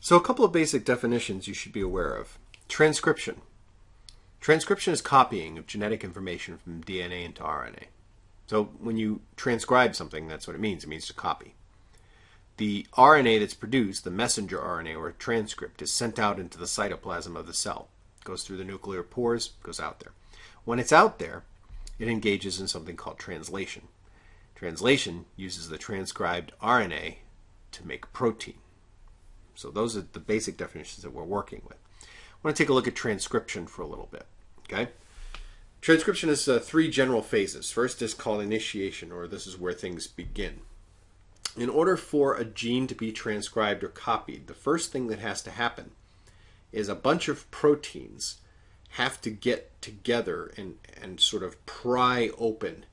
So a couple of basic definitions you should be aware of. Transcription. Transcription is copying of genetic information from DNA into RNA. So when you transcribe something, that's what it means. It means to copy. The RNA that's produced, the messenger RNA or transcript, is sent out into the cytoplasm of the cell. It goes through the nuclear pores, goes out there. When it's out there, it engages in something called translation. Translation uses the transcribed RNA to make protein. So those are the basic definitions that we're working with. I want to take a look at transcription for a little bit. Okay? Transcription is three general phases. First is called initiation, or this is where things begin. In order for a gene to be transcribed or copied, the first thing that has to happen is a bunch of proteins have to get together and sort of pry open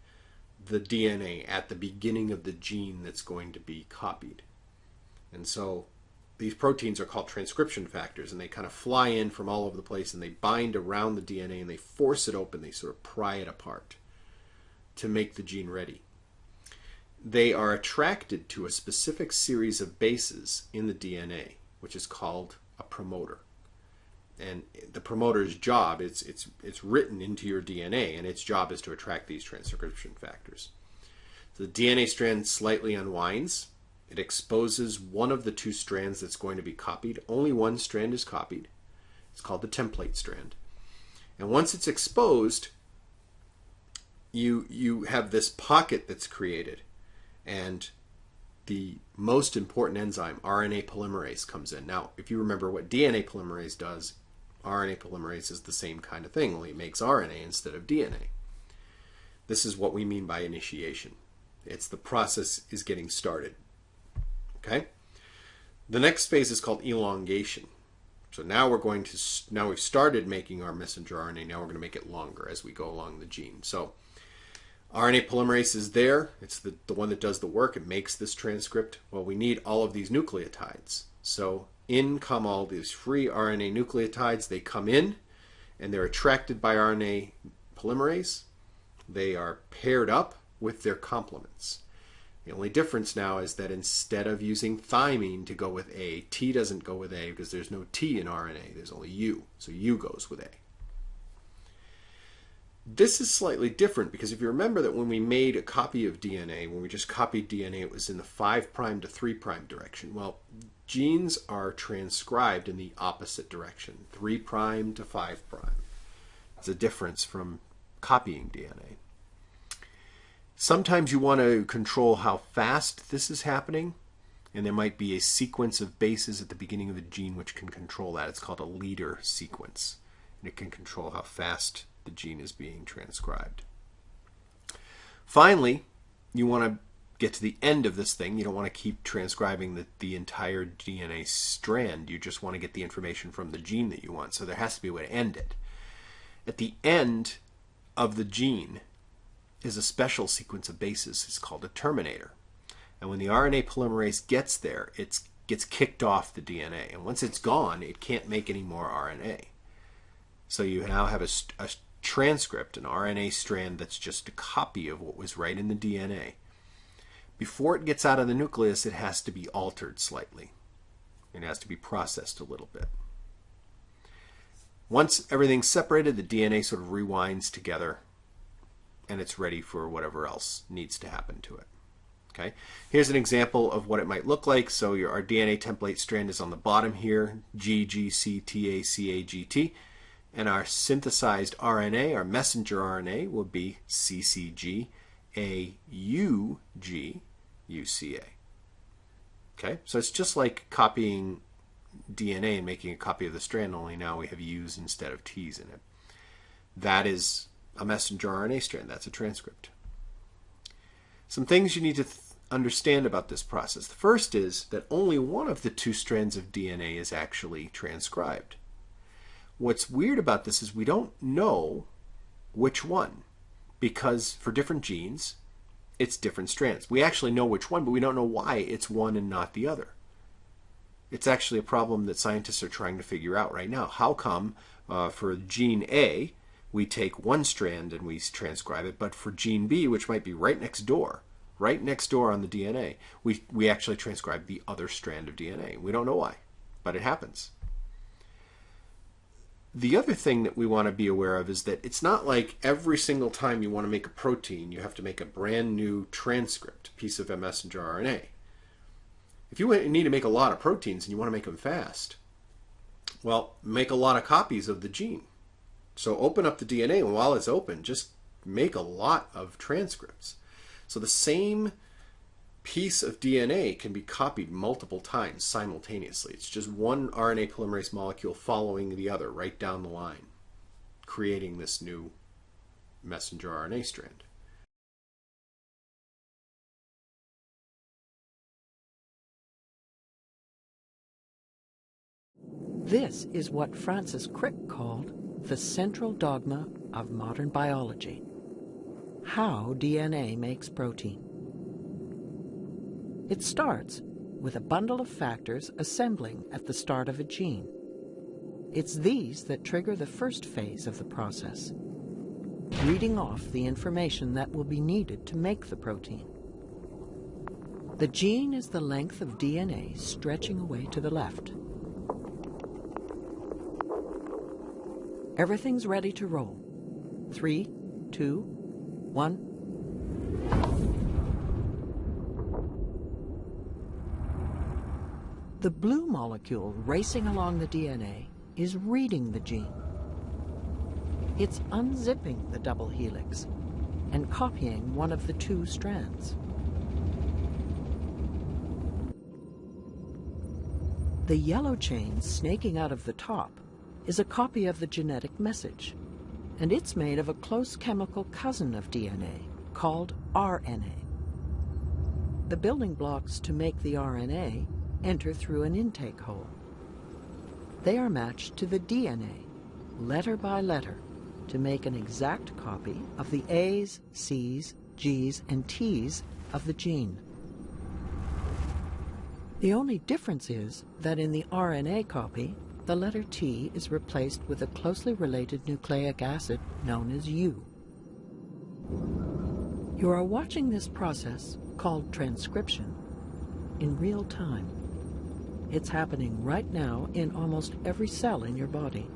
the DNA at the beginning of the gene that's going to be copied. And so these proteins are called transcription factors, and they kind of fly in from all over the place, and they bind around the DNA, and they force it open. They sort of pry it apart to make the gene ready. They are attracted to a specific series of bases in the DNA, which is called a promoter. And the promoter's job, it's written into your DNA, and its job is to attract these transcription factors. So the DNA strand slightly unwinds. It exposes one of the two strands that's going to be copied. Only one strand is copied. It's called the template strand. And once it's exposed, you have this pocket that's created. And the most important enzyme, RNA polymerase, comes in. Now, if you remember what DNA polymerase does, RNA polymerase is the same kind of thing, only it makes RNA instead of DNA. This is what we mean by initiation. It's the process is getting started. Okay? The next phase is called elongation. So now we've started making our messenger RNA, now we're going to make it longer as we go along the gene. So RNA polymerase is there. It's the one that does the work. It makes this transcript. Well, we need all of these nucleotides. So in come all these free RNA nucleotides. They come in, and they're attracted by RNA polymerase. They are paired up with their complements. The only difference now is that instead of using thymine to go with A, T doesn't go with A because there's no T in RNA. There's only U. So U goes with A. This is slightly different because if you remember that when we made a copy of DNA, when we just copied DNA, it was in the 5' to 3' direction. Well, genes are transcribed in the opposite direction, 3' to 5'. It's a difference from copying DNA. Sometimes you want to control how fast this is happening, and there might be a sequence of bases at the beginning of the gene which can control that. It's called a leader sequence, and it can control how fast the gene is being transcribed. Finally, you want to get to the end of this thing. You don't want to keep transcribing the entire DNA strand. You just want to get the information from the gene that you want. So there has to be a way to end it. At the end of the gene is a special sequence of bases. It's called a terminator. And when the RNA polymerase gets there, it gets kicked off the DNA. And once it's gone, it can't make any more RNA. So you now have a transcript, an RNA strand that's just a copy of what was right in the DNA. Before it gets out of the nucleus, it has to be altered slightly. It has to be processed a little bit. Once everything's separated, the DNA sort of rewinds together, and it's ready for whatever else needs to happen to it. Okay? Here's an example of what it might look like. So our DNA template strand is on the bottom here, GGCTACAGT. And our synthesized RNA, our messenger RNA, will be CCGAUGUCA. Okay, so it's just like copying DNA and making a copy of the strand, only now we have U's instead of T's in it. That is a messenger RNA strand. That's a transcript. Some things you need to understand about this process. The first is that only one of the two strands of DNA is actually transcribed. What's weird about this is we don't know which one, because for different genes, it's different strands. We actually know which one, but we don't know why it's one and not the other. It's actually a problem that scientists are trying to figure out right now. How come for gene A, we take one strand and we transcribe it, but for gene B, which might be right next door on the DNA, we actually transcribe the other strand of DNA. We don't know why. but it happens. The other thing that we want to be aware of is that it's not like every single time you want to make a protein, you have to make a brand new transcript, piece of messenger RNA. If you need to make a lot of proteins and you want to make them fast, well, make a lot of copies of the gene. So open up the DNA, and while it's open, just make a lot of transcripts. So the same piece of DNA can be copied multiple times simultaneously. It's just one RNA polymerase molecule following the other right down the line, creating this new messenger RNA strand. This is what Francis Crick called the central dogma of modern biology: how DNA makes protein. It starts with a bundle of factors assembling at the start of a gene. It's these that trigger the first phase of the process, reading off the information that will be needed to make the protein. The gene is the length of DNA stretching away to the left. Everything's ready to roll. 3, 2, 1. The blue molecule racing along the DNA is reading the gene. It's unzipping the double helix and copying one of the 2 strands. The yellow chain snaking out of the top is a copy of the genetic message, and it's made of a close chemical cousin of DNA called RNA. The building blocks to make the RNA enter through an intake hole. They are matched to the DNA, letter by letter, to make an exact copy of the A's, C's, G's, and T's of the gene. The only difference is that in the RNA copy, the letter T is replaced with a closely related nucleic acid known as U. You are watching this process, called transcription, in real time. It's happening right now in almost every cell in your body.